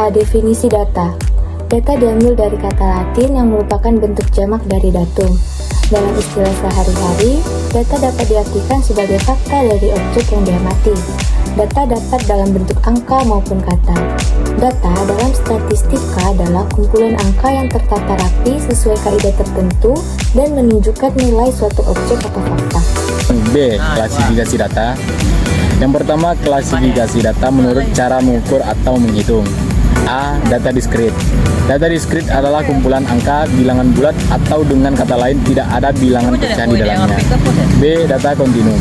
A. Definisi data. Data diambil dari kata Latin yang merupakan bentuk jamak dari datum. Dalam istilah sehari-hari, data dapat diartikan sebagai fakta dari objek yang diamati. Data dapat dalam bentuk angka maupun kata. Data dalam statistika adalah kumpulan angka yang tertata rapi sesuai kaidah tertentu dan menunjukkan nilai suatu objek atau fakta. B. Klasifikasi data. Yang pertama, klasifikasi data menurut cara mengukur atau menghitung. A. Data diskrit. Data diskrit adalah kumpulan angka, bilangan bulat, atau dengan kata lain tidak ada bilangan pecahan di dalamnya. B. Data kontinum.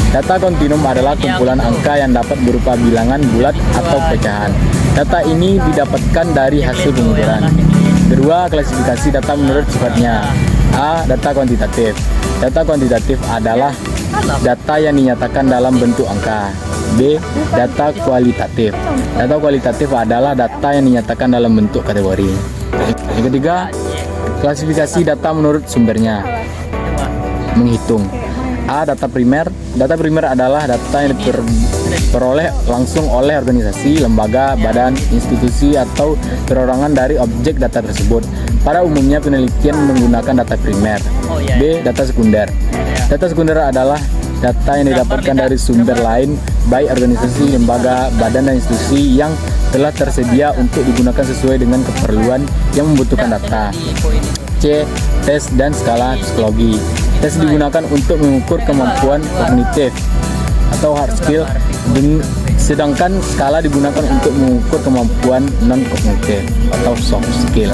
Data kontinum adalah kumpulan angka yang dapat berupa bilangan bulat atau pecahan. Data ini didapatkan dari hasil pengukuran. Kedua, klasifikasi data menurut sifatnya. A. Data kuantitatif. Data kuantitatif adalah data yang dinyatakan dalam bentuk angka. B. Data kualitatif. Data kualitatif adalah data yang dinyatakan dalam bentuk kategori. Yang ketiga, klasifikasi data menurut sumbernya. Menghitung. A. Data primer. Data primer adalah data yang diperoleh langsung oleh organisasi, lembaga, badan, institusi, atau perorangan dari objek data tersebut. Pada umumnya penelitian menggunakan data primer. B. Data sekunder. Data sekunder adalah data yang didapatkan dari sumber lain, baik organisasi, lembaga, badan, dan institusi yang telah tersedia untuk digunakan sesuai dengan keperluan yang membutuhkan data. C. Tes dan skala psikologi. Tes digunakan untuk mengukur kemampuan kognitif atau hard skill, sedangkan skala digunakan untuk mengukur kemampuan non-kognitif atau soft skill.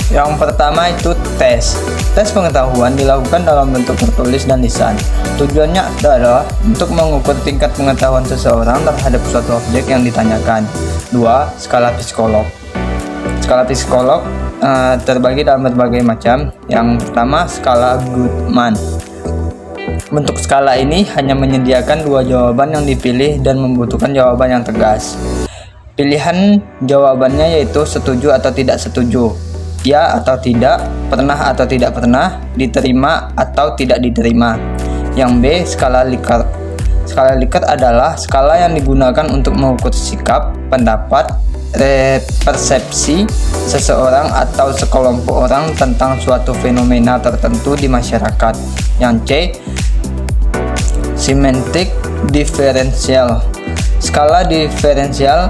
Yang pertama itu tes. Tes pengetahuan dilakukan dalam bentuk tertulis dan lisan. Tujuannya adalah untuk mengukur tingkat pengetahuan seseorang terhadap suatu objek yang ditanyakan. 2. Skala psikolog. Skala psikolog terbagi dalam berbagai macam. Yang pertama, skala Goodman. Bentuk skala ini hanya menyediakan dua jawaban yang dipilih dan membutuhkan jawaban yang tegas. Pilihan jawabannya yaitu setuju atau tidak setuju, ya atau tidak, pernah atau tidak pernah, diterima atau tidak diterima. Yang B, skala Likert. Skala Likert adalah skala yang digunakan untuk mengukur sikap, pendapat, persepsi seseorang atau sekelompok orang tentang suatu fenomena tertentu di masyarakat. Yang C, semantik diferensial. Skala diferensial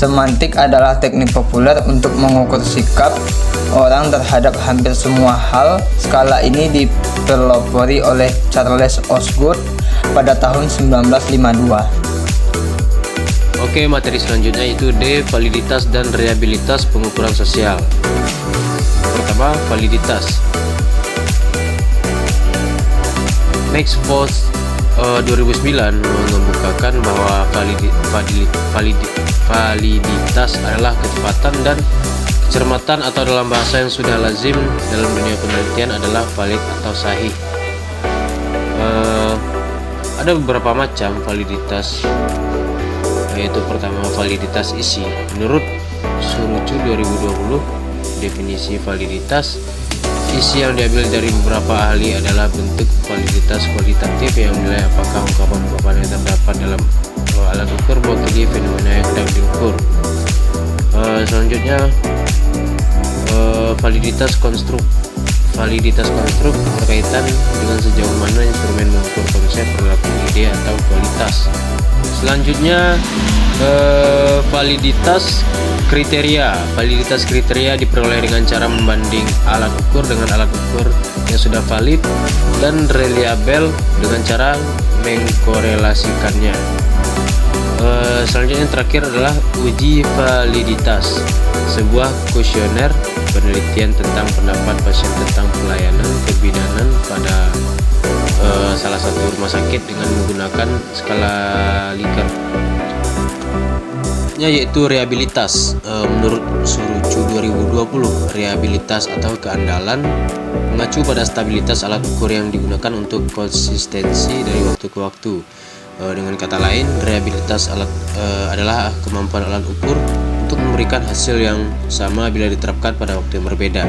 semantik adalah teknik populer untuk mengukur sikap orang terhadap hampir semua hal. Skala ini dipelopori oleh Charles Osgood pada tahun 1952. Oke, materi selanjutnya itu D. Validitas dan reliabilitas pengukuran sosial. Pertama, validitas. Max Post 2009 mengemukakan bahwa validitas adalah kecepatan dan kecermatan, atau dalam bahasa yang sudah lazim dalam dunia penelitian adalah valid atau sahih. Ada beberapa macam validitas, yaitu pertama, validitas isi. Menurut Surucu 2020, definisi validitas isi yang diambil dari beberapa ahli adalah bentuk validitas kualitatif yang menilai apakah ungkapan-ungkapan yang terdapat dalam alat ukur mewakili fenomena yang sedang diukur. Selanjutnya, validitas konstruk. Validitas konstruk berkaitan dengan sejauh mana instrumen mengukur konsep, perilaku, ide, atau kualitas. Selanjutnya, validitas kriteria. Validitas kriteria diperoleh dengan cara membanding alat ukur dengan alat ukur yang sudah valid, dan reliable dengan cara mengkorelasikannya. Selanjutnya yang terakhir adalah uji validitas, sebuah kuesioner penelitian tentang pendapat pasien tentang pelayanan kebidanan pada salah satu rumah sakit dengan menggunakan skala Likert, yaitu rehabilitas. Menurut Surucu 2020, rehabilitas atau keandalan mengacu pada stabilitas alat ukur yang digunakan untuk konsistensi dari waktu ke waktu. Dengan kata lain, rehabilitas adalah kemampuan alat ukur untuk memberikan hasil yang sama bila diterapkan pada waktu yang berbeda.